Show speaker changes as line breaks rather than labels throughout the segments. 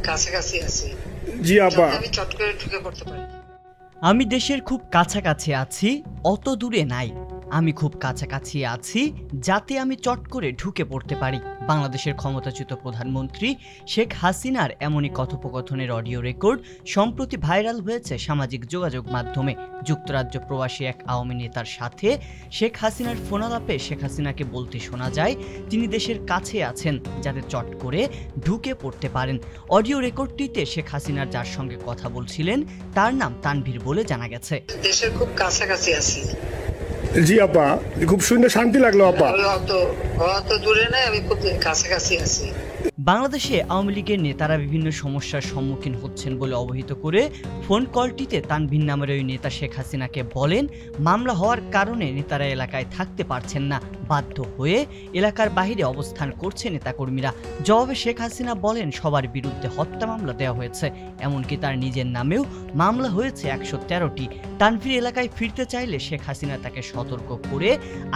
কাছাকাছি আছি।
জি আপা,
আমি চট করে ঢুকে পড়তে পারি।
আমি দেশের খুব কাছাকাছি আছি, অত দূরে নাই। আমি খুব কাছাকাছি আছি যাতে আমি চট করে ঢুকে পড়তে পারি। বাংলাদেশের ক্ষমতাচ্যুত প্রধানমন্ত্রী শেখ হাসিনার এমনই কথোপকথনের অডিও রেকর্ড সম্প্রতি ভাইরাল হয়েছে সামাজিক যোগাযোগ মাধ্যমে। যুক্তরাজ্য প্রবাসী এক আওয়ামী নেতার সাথে শেখ হাসিনার ফোনালাপে শেখ হাসিনাকে বলতে শোনা যায় তিনি দেশের কাছে আছেন যাতে চট করে ঢুকে পড়তে পারেন। অডিও রেকর্ডটিতে শেখ হাসিনার যার সঙ্গে কথা বলছিলেন তার নাম তানভীর বলে জানা গেছে।
দেশের খুব কাছাকাছি আছি।
জি আপা, খুব শুনে শান্তি লাগলো আপা।
অত দূরে নাই, আমি খুব কাছাকাছি আছি।
বাংলাদেশে আওয়ামী লীগের নেতারা বিভিন্ন সমস্যার সম্মুখীন হচ্ছেন বলে অবহিত করে ফোন কলটিতে তানভীর নামের ওই নেতা শেখ হাসিনাকে বলেন মামলা হওয়ার কারণে নেতারা এলাকায় থাকতে পারছেন না, বাধ্য হয়ে এলাকার বাইরে অবস্থান করছে নেতাকর্মীরা। জবাবে শেখ হাসিনা বলেন সবার বিরুদ্ধে হত্যা মামলা দেওয়া হয়েছে, এমনকি তার নিজের নামেও মামলা হয়েছে 113টি। তানভীর এলাকায় ফিরতে চাইলে শেখ হাসিনা তাকে সতর্ক করে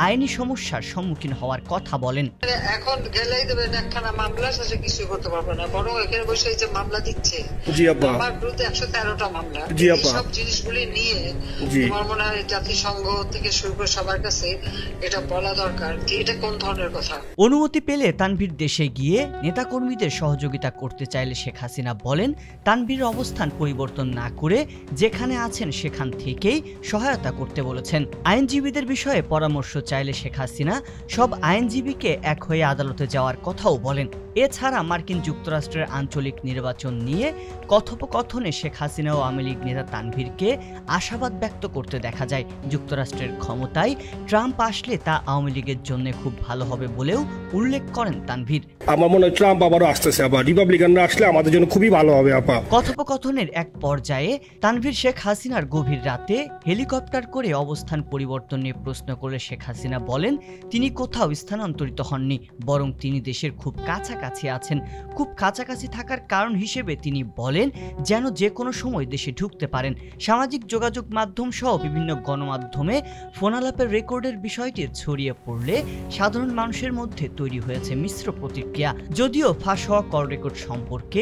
আইনি সমস্যার সম্মুখীন হওয়ার কথা বলেন।
এখন গেলেই দেবেন একখানা মামলা, কিছু করতে পারবে না, বরং এখানে বসে যে মামলা দিচ্ছে।
জি আপা,
আমার বিরুদ্ধে 113টা মামলা।
জি আপা,
সব জিনিসগুলি নিয়ে আমার মনে হয় জাতিসংঘ থেকে শুরু করে সবার কাছে এটা বলা দরকার যে এটা কোন ধরনের কথা।
অনুমতি পেলে তানভীর দেশে গিয়ে নেতাকর্মীদের সহযোগিতা করতে চাইলে শেখ হাসিনা বলেন তানভীরের অবস্থান পরিবর্তন না করে যেখানে আছেন সেখান থেকেই সহায়তা করতে বলেছেন। আইনজীবীদের বিষয়ে পরামর্শ চাইলে শেখ হাসিনা সব আইনজীবীকে এক হয়ে আদালতে যাওয়ার কথাও বলেন। এছাড়া মার্কিন যুক্তরাষ্ট্রের আঞ্চলিক নির্বাচন নিয়ে কথোপকথনে শেখ হাসিনা ও আওয়ামী লীগ নেতা তানভীরকে আশাবাদ ব্যক্ত করতে দেখা যায়। যুক্তরাষ্ট্রের ক্ষমতায় ট্রাম্প আসলে তা আওয়ামী লীগের জন্য খুব ভালো হবে বলেও উল্লেখ করেন তানভীর।
আমার মনে হয় ট্রাম্প আবারও আসতেছে, আবার রিপাবলিকানরা আসলে আমাদের জন্য খুবই ভালো হবে আপা।
কথোপকথনের এক পর্যায়ে তানভীর শেখ হাসিনার গভীর রাতে হেলিকপ্টার করে অবস্থান পরিবর্তন নিয়ে প্রশ্ন করলে শেখ হাসিনা বলেন তিনি কোথাও স্থানান্তরিত হননি, বরং তিনি দেশের খুব কাছাকাছি আছেন। খুব কাছাকাছি থাকার কারণ হিসেবে তিনি বলেন যেন যে কোনো সময় দেশে ঢুকতে পারেন। সামাজিক যোগাযোগ মাধ্যম সহ বিভিন্ন গণমাধ্যমে ফোনালাপের রেকর্ডের বিষয়টি ছড়িয়ে পড়লে সাধারণ মানুষের মধ্যে তৈরি হয়েছে মিশ্র প্রতিক্রিয়া। যদিও ফাঁস হওয়া কল রেকর্ড সম্পর্কে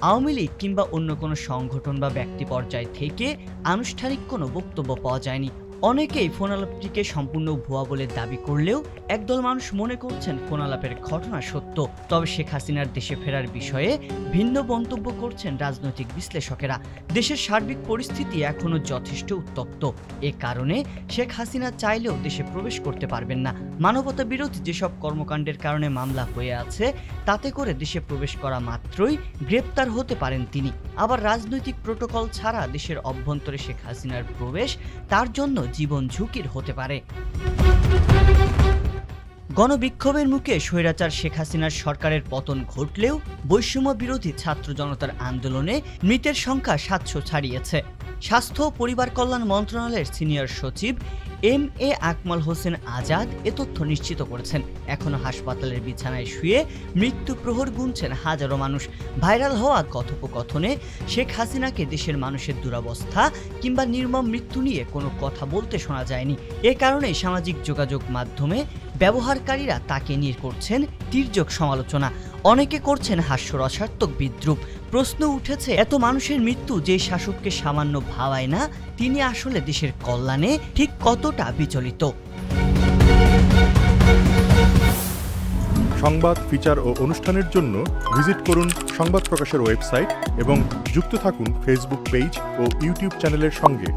আওয়ামী লীগ কিংবা অন্য কোনো সংগঠন বা ব্যক্তি পর্যায় থেকে আনুষ্ঠানিক কোনো বক্তব্য পাওয়া যায়নি। অনেকেই ফোনালাপটিকে সম্পূর্ণ ভুয়া বলে দাবি করলেও একদল মানুষ মনে করছেন ফোনালাপের ঘটনা সত্য। তবে শেখ হাসিনার দেশে ফেরার বিষয়ে ভিন্ন মন্তব্য করছেন রাজনৈতিক বিশ্লেষকেরা। দেশের সার্বিক পরিস্থিতি এখনো যথেষ্ট উত্তপ্ত, এ কারণে শেখ হাসিনা চাইলেও দেশে প্রবেশ করতে পারবেন না। মানবতা বিরোধী যেসব কর্মকাণ্ডের কারণে মামলা হয়ে আছে তাতে করে দেশে প্রবেশ করা মাত্রই গ্রেপ্তার হতে পারেন তিনি। আবার রাজনৈতিক প্রোটোকল ছাড়া দেশের অভ্যন্তরে শেখ হাসিনার প্রবেশ তার জন্য জীবন ঝুঁকির হতে পারে। গণবিক্ষোভের মুখে স্বৈরাচার শেখ হাসিনার সরকারের পতন ঘটলেও বৈষম্য বিরোধী ছাত্র জনতার আন্দোলনে মৃতের সংখ্যা 700 ছাড়িয়েছে। স্বাস্থ্য ও পরিবার কল্যাণ মন্ত্রণালয়ের সিনিয়র সচিব MA আকমল হোসেন আজাদ এ তথ্য নিশ্চিত করেছেন। এখনো হাসপাতালের বিছানায় শুয়ে মৃত্যু প্রহর গুনছেন হাজারো মানুষ। ভাইরাল হওয়া কথোপকথনে শেখ হাসিনাকে দেশের মানুষের দুরবস্থা কিংবা নির্মম মৃত্যু নিয়ে কোনো কথা বলতে শোনা যায়নি। এ কারণে সামাজিক যোগাযোগ মাধ্যমে ব্যবহারকারীরা তাকে নিয়ে করছেন তীর্যক সমালোচনা, অনেকে করছেন হাস্যরসাত্মক বিদ্রূপ। প্রশ্ন উঠেছে এত মানুষের মৃত্যু যে শাসককে সামান্য ভাবায় না, তিনি আসলে দেশের কল্যাণে ঠিক কতটা বিচলিত।
সংবাদ, ফিচার ও অনুষ্ঠানের জন্য ভিজিট করুন সংবাদ প্রকাশের ওয়েবসাইট এবং যুক্ত থাকুন ফেসবুক পেজ ও ইউটিউব চ্যানেলের সঙ্গে।